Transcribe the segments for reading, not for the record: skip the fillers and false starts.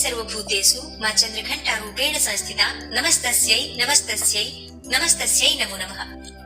सर्वभूतेषु मां चंद्रघंटा रूपेण संस्थिता नमस्तस्यै नमस्तस्यै नमस्तस्यै नमो नमः।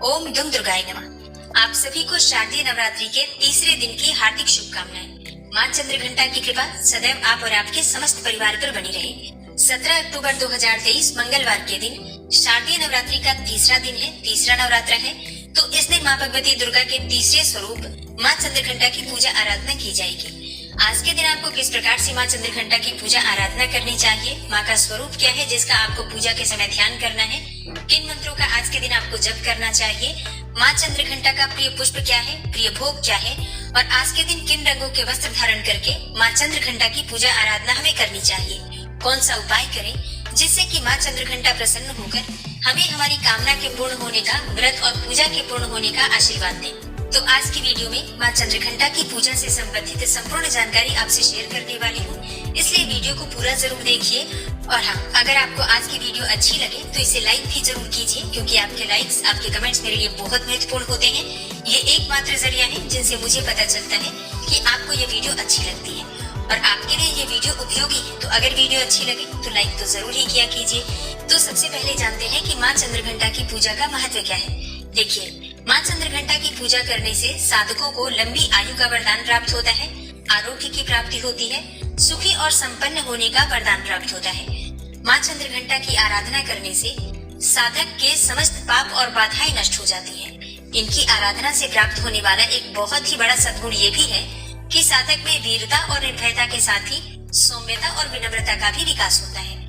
ओम दुम दुर्गाय नमः। आप सभी को शारदीय नवरात्रि के तीसरे दिन की हार्दिक शुभकामनाएं। मां चंद्रघंटा की कृपा सदैव आप और आपके समस्त परिवार पर बनी रहे। 17 अक्टूबर 2023 मंगलवार के दिन शारदीय नवरात्रि का तीसरा दिन है, तीसरा नवरात्र है। तो इस दिन मां भगवती दुर्गा के तीसरे स्वरूप मां चंद्रघंटा की पूजा आराधना की जाएगी। आज के दिन आपको किस प्रकार से मां चंद्रघंटा की पूजा आराधना करनी चाहिए, मां का स्वरूप क्या है जिसका आपको पूजा के समय ध्यान करना है, किन मंत्रों का आज के दिन आपको जप करना चाहिए, मां चंद्रघंटा का प्रिय पुष्प क्या है, प्रिय भोग क्या है और आज के दिन किन रंगों के वस्त्र धारण करके मां चंद्रघंटा की पूजा आराधना हमें करनी चाहिए, कौन सा उपाय करें जिससे कि मां चंद्रघंटा प्रसन्न होकर हमें हमारी कामना के पूर्ण होने का, व्रत और पूजा के पूर्ण होने का आशीर्वाद दें। तो आज की वीडियो में मां चंद्रघंटा की पूजा से संबंधित संपूर्ण जानकारी आपसे शेयर करने वाली हूँ, इसलिए वीडियो को पूरा जरूर देखिए। और हाँ, अगर आपको आज की वीडियो अच्छी लगे तो इसे लाइक भी जरूर कीजिए, क्योंकि आपके लाइक्स, आपके कमेंट्स मेरे लिए बहुत महत्वपूर्ण होते हैं। ये एकमात्र जरिया है जिनसे मुझे पता चलता है कि आपको ये वीडियो अच्छी लगती है और आपके लिए ये वीडियो उपयोगी है। तो अगर वीडियो अच्छी लगे तो लाइक तो जरूर ही किया कीजिए। तो सबसे पहले जानते हैं कि मां चंद्रघंटा की पूजा का महत्व क्या है। देखिए, मां चंद्रघंटा की पूजा करने से साधकों को लंबी आयु का वरदान प्राप्त होता है, आरोग्य की प्राप्ति होती है, सुखी और संपन्न होने का वरदान प्राप्त होता है। मां चंद्रघंटा की आराधना करने से साधक के समस्त पाप और बाधाएं नष्ट हो जाती हैं। इनकी आराधना से प्राप्त होने वाला एक बहुत ही बड़ा सद्गुण ये भी है कि साधक में वीरता और निर्भयता के साथ ही सौम्यता और विनम्रता का भी विकास होता है।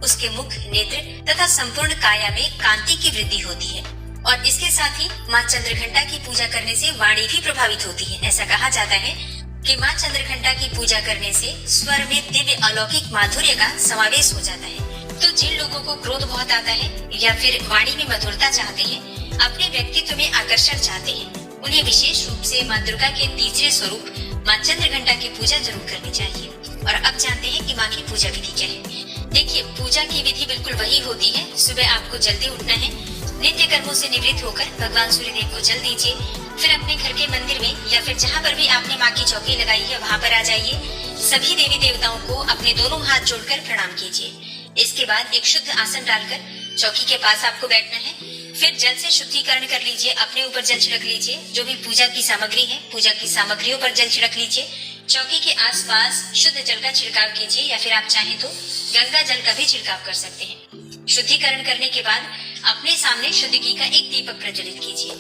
उसके मुख, नेत्र तथा संपूर्ण काया में कांति की वृद्धि होती है और इसके साथ ही मां चंद्रघंटा की पूजा करने से वाणी भी प्रभावित होती है। ऐसा कहा जाता है कि मां चंद्रघंटा की पूजा करने से स्वर में दिव्य अलौकिक माधुर्य का समावेश हो जाता है। तो जिन लोगों को क्रोध बहुत आता है या फिर वाणी में मधुरता चाहते हैं, अपने व्यक्तित्व में आकर्षण चाहते हैं, उन्हें विशेष रूप से मां दुर्गा के तीसरे स्वरूप मां चंद्रघंटा की पूजा जरूर करनी चाहिए। और अब जानते हैं कि मां की पूजा विधि क्या है। देखिए, पूजा की विधि बिल्कुल वही होती है। सुबह आपको जल्दी उठना है, नित्य कर्मों से निवृत्त होकर भगवान सूर्यदेव को जल दीजिए, फिर अपने घर के मंदिर में या फिर जहाँ पर भी आपने माँ की चौकी लगाई है वहाँ पर आ जाइए। सभी देवी देवताओं को अपने दोनों हाथ जोड़कर प्रणाम कीजिए। इसके बाद एक शुद्ध आसन डालकर चौकी के पास आपको बैठना है। फिर जल से शुद्धिकरण कर लीजिए, अपने ऊपर जल छिड़क लीजिए। जो भी पूजा की सामग्री है, पूजा की सामग्रियों पर जल छिड़क लीजिए। चौकी के आसपास शुद्ध जल का छिड़काव कीजिए या फिर आप चाहें तो गंगा जल का भी छिड़काव कर सकते हैं। शुद्धिकरण करने के बाद अपने सामने शुद्ध घी का एक दीपक प्रज्वलित कीजिए।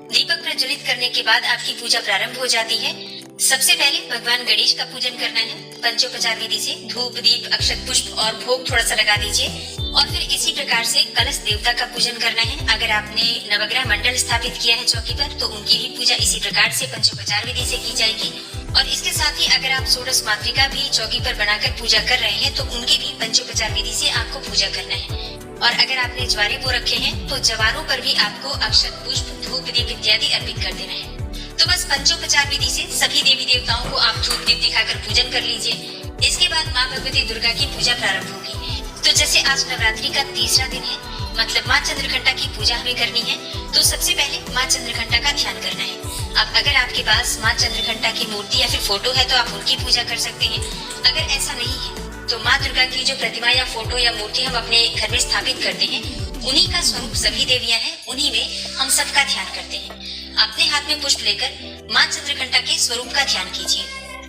दीपक प्रज्वलित करने के बाद आपकी पूजा प्रारंभ हो जाती है। सबसे पहले भगवान गणेश का पूजन करना है। पंचोपचार विधि से धूप, दीप, अक्षत पुष्प और भोग थोड़ा सा लगा दीजिए और फिर इसी प्रकार से कलश देवता का पूजन करना है। अगर आपने नवग्रह मंडल स्थापित किया है चौकी पर तो उनकी भी पूजा इसी प्रकार से पंचोपचार विधि से की जाएगी। और इसके साथ ही अगर आप षोडश मातृका भी चौकी पर बनाकर पूजा कर रहे हैं तो उनकी भी पंचोपचार विधि से आपको पूजा करना है। और अगर आपने ज्वारे बो रखे हैं तो जवारों पर भी आपको अक्षत पुष्प, धूप, दीप इत्यादि अर्पित कर देना है। तो बस पंचोपचार विधि से सभी देवी देवताओं को आप धूप दीप दिखाकर पूजन कर लीजिए। इसके बाद माँ भगवती दुर्गा की पूजा प्रारंभ होगी। तो जैसे आज नवरात्रि का तीसरा दिन है, मतलब माँ चंद्रघंटा की पूजा हमें करनी है, तो सबसे पहले माँ चंद्रघंटा का ध्यान करना है। अब अगर आपके पास माँ चंद्रघंटा की मूर्ति या फिर फोटो है तो आप उनकी पूजा कर सकते हैं। अगर ऐसा नहीं है तो माँ दुर्गा की जो प्रतिमा या फोटो या मूर्ति हम अपने घर में स्थापित करते हैं, उन्हीं का स्वरूप सभी देवियां हैं, उन्हीं में हम सबका ध्यान करते हैं। अपने हाथ में पुष्प लेकर माँ चंद्रघंटा के स्वरूप का ध्यान कीजिए।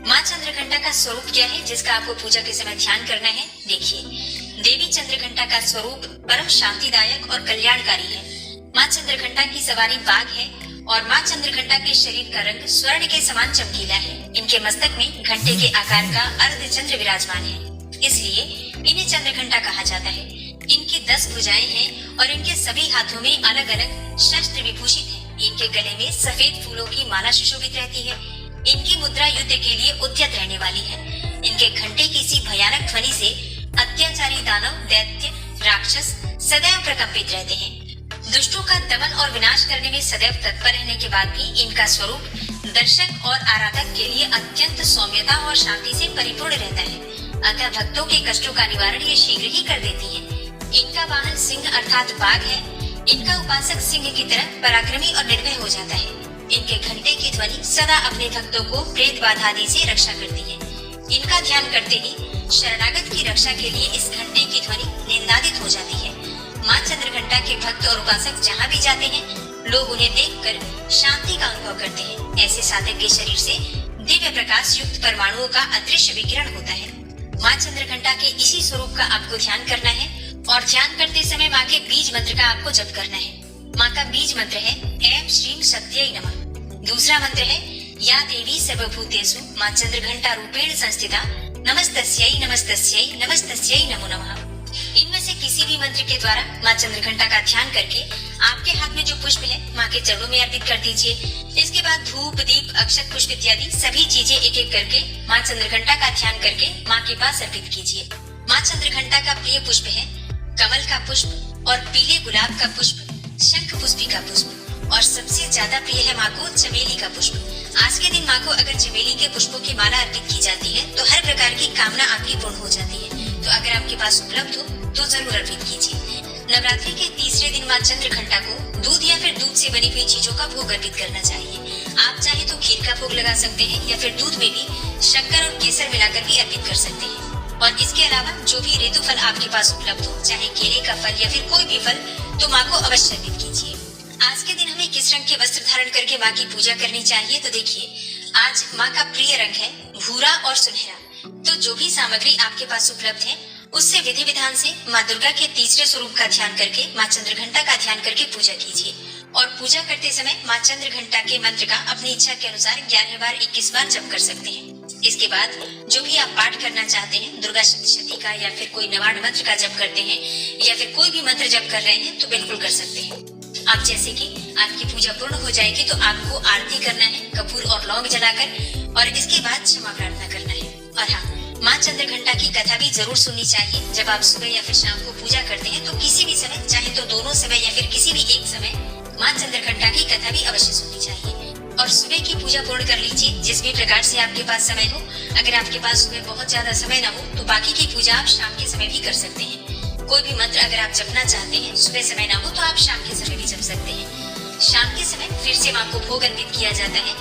माँ चंद्रघंटा का स्वरूप क्या है जिसका आपको पूजा के समय ध्यान करना है। देखिए, देवी चंद्रघंटा का स्वरूप परम शांतिदायक और कल्याणकारी है। माँ चंद्रघंटा की सवारी बाघ है और माँ चंद्रघंटा के शरीर का रंग स्वर्ण के समान चमकीला है। इनके मस्तक में घंटे के आकार का अर्धचंद्र विराजमान है, इसलिए इन्हें चंद्रघंटा कहा जाता है। इनकी 10 भुजाएं हैं और इनके सभी हाथों में अलग अलग शस्त्र विभूषित हैं। इनके गले में सफेद फूलों की माला सुशोभित रहती है। इनकी मुद्रा युद्ध के लिए उद्यत रहने वाली है। इनके घंटे की सी भयानक ध्वनि से अत्याचारी दानव, दैत्य, राक्षस सदैव प्रकंपित रहते हैं। दुष्टों का दमन और विनाश करने में सदैव तत्पर रहने के बाद भी इनका स्वरूप दर्शक और आराधक के लिए अत्यंत सौम्यता और शांति से परिपूर्ण रहता है। अतः भक्तों के कष्टों का निवारण ये शीघ्र ही कर देती है। इनका वाहन सिंह अर्थात बाघ है। इनका उपासक सिंह की तरह पराक्रमी और निर्भय हो जाता है। इनके घंटे की ध्वनि सदा अपने भक्तों को प्रेत बाधा आदि से रक्षा करती है। इनका ध्यान करते ही शरणागत की रक्षा के लिए इस घंटे की ध्वनि निंदादित हो जाती है। माँ चंद्रघंटा के भक्त और उपासक जहाँ भी जाते हैं, लोग उन्हें देखकर शांति का अनुभव करते हैं। ऐसे साधक के शरीर से दिव्य प्रकाश युक्त परमाणुओं का अदृश्य विकिरण होता है। माँ चंद्रघंटा के इसी स्वरूप का आपको ध्यान करना है और ध्यान करते समय माँ के बीज मंत्र का आपको जप करना है। माँ का बीज मंत्र है ऐं श्रीं शक्त्यै नमः। दूसरा मंत्र है या देवी सर्वभूतेषु माँ चंद्रघंटा रूपेण संस्थिता नमस्तस्यै नमस्तस्यै नमस्तस्यै नमो नमः। इनमें से किसी भी मंत्र के द्वारा माँ चंद्रघंटा का ध्यान करके आपके हाथ में जो पुष्प है माँ के चरणों में अर्पित कर दीजिए। इसके बाद धूप, दीप, अक्षत पुष्प इत्यादि सभी चीजें एक एक करके माँ चंद्रघंटा का ध्यान करके माँ के पास अर्पित कीजिए। माँ चंद्रघंटा का प्रिय पुष्प है कमल का पुष्प और पीले गुलाब का पुष्प, शंख पुष्पी का पुष्प और सबसे ज्यादा प्रिय है माँ को चमेली का पुष्प। आज के दिन माँ को अगर चमेली के पुष्पों की माला अर्पित की जाती है तो हर प्रकार की कामना आपकी पूर्ण हो जाती है। तो अगर आपके पास उपलब्ध हो तो जरूर अर्पित कीजिए। नवरात्रि के तीसरे दिन माँ चंद्रघंटा को दूध या फिर दूध से बनी हुई चीजों का भोग अर्पित करना चाहिए। आप चाहे तो खीर का भोग लगा सकते हैं या फिर दूध में भी शक्कर और केसर मिलाकर भी अर्पित कर सकते हैं। और इसके अलावा जो भी ऋतु फल आपके पास उपलब्ध हो, चाहे केले का फल या फिर कोई भी फल, तो माँ को अवश्य अर्पित कीजिए। आज के दिन हमें किस रंग के वस्त्र धारण करके माँ की पूजा करनी चाहिए, तो देखिए, आज माँ का प्रिय रंग है भूरा और सुनहरा। तो जो भी सामग्री आपके पास उपलब्ध है उससे विधि विधान से माँ दुर्गा के तीसरे स्वरूप का ध्यान करके माँ चंद्रघंटा का ध्यान करके पूजा कीजिए। और पूजा करते समय माँ चंद्रघंटा के मंत्र का अपनी इच्छा के अनुसार 11 बार 21 बार जप कर सकते हैं। इसके बाद जो भी आप पाठ करना चाहते हैं, दुर्गा सप्तशती का या फिर कोई नवाड मंत्र का जप करते हैं या फिर कोई भी मंत्र जप कर रहे हैं तो बिल्कुल कर सकते हैं। अब जैसे कि आपकी पूजा पूर्ण हो जाएगी तो आपको आरती करना है कपूर और लौंग जलाकर, और इसके बाद क्षमा प्रार्थना करना है। और हाँ, माँ चंद्रघंटा की कथा भी जरूर सुननी चाहिए। जब आप सुबह या फिर शाम को पूजा करते हैं तो किसी भी समय, चाहे तो दोनों समय या फिर किसी भी एक समय, माँ चंद्रघंटा की कथा भी अवश्य सुननी चाहिए। और सुबह की पूजा पूर्ण कर लीजिए जिस भी प्रकार से आपके पास समय हो। अगर आपके पास सुबह बहुत ज्यादा समय न हो तो बाकी की पूजा आप शाम के समय भी कर सकते हैं। कोई भी मंत्र अगर आप जपना चाहते हैं, सुबह समय ना हो तो आप शाम के समय भी जप सकते हैं। शाम के समय फिर से माँ को भोग अर्पित किया जाता है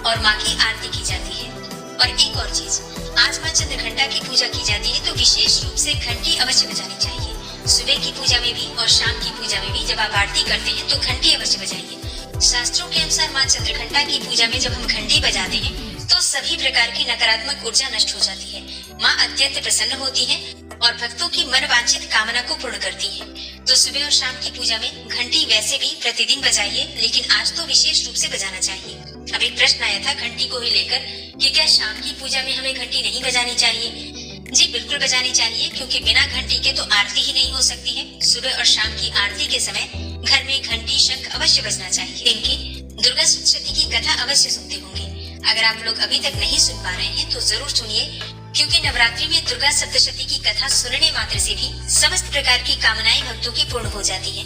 और माँ की आरती की जाती है। और एक और चीज, आज माँ चंद्रघंटा की पूजा की जाती है तो विशेष रूप से घंटी अवश्य बजानी चाहिए। सुबह की पूजा में भी और शाम की पूजा में भी जब आप आरती करते हैं तो घंटी अवश्य बजाइए। शास्त्रों के अनुसार माँ चंद्रघंटा की पूजा में जब हम घंटी बजाते हैं तो सभी प्रकार की नकारात्मक ऊर्जा नष्ट हो जाती है। माँ अत्यंत प्रसन्न होती है और भक्तों की मन वांछित कामना को पूर्ण करती है। तो सुबह और शाम की पूजा में घंटी वैसे भी प्रतिदिन बजाइए, लेकिन आज तो विशेष रूप से बजाना चाहिए। अब एक प्रश्न आया था घंटी को ही लेकर कि क्या शाम की पूजा में हमें घंटी नहीं बजानी चाहिए? जी बिल्कुल बजानी चाहिए, क्योंकि बिना घंटी के तो आरती ही नहीं हो सकती है। सुबह और शाम की आरती के समय घर में घंटी, शंख अवश्य बजना चाहिए। इनकी दुर्गा सप्तशती की कथा अवश्य सुनते होंगे। अगर आप लोग अभी तक नहीं सुन पा रहे हैं तो जरूर सुनिए, क्योंकि नवरात्रि में दुर्गा सप्तशती की कथा सुनने मात्र से भी समस्त प्रकार की कामनाएं भक्तों की पूर्ण हो जाती है।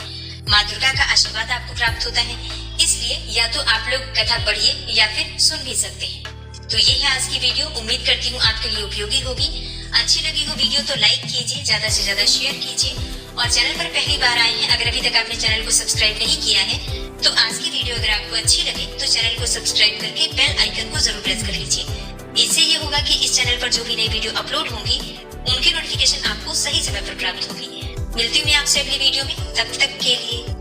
माँ दुर्गा का आशीर्वाद आपको प्राप्त होता है। इसलिए या तो आप लोग कथा पढ़िए या फिर सुन भी सकते हैं। तो ये है आज की वीडियो। उम्मीद करती हूँ आपके लिए उपयोगी होगी। अच्छी लगी हो वीडियो तो लाइक कीजिए, ज्यादा से ज्यादा शेयर कीजिए। और चैनल पर पहली बार आए हैं, अगर अभी तक आपने चैनल को सब्सक्राइब नहीं किया है तो आज की वीडियो अगर आपको अच्छी लगे तो चैनल को सब्सक्राइब करके बेल आइकन को जरूर प्रेस कर लीजिए। इससे ये होगा कि इस चैनल पर जो भी नई वीडियो अपलोड होंगी उनकी नोटिफिकेशन आपको सही समय पर प्राप्त होगी। मिलती हूँ मैं आपसे अगली वीडियो में, तब तक के लिए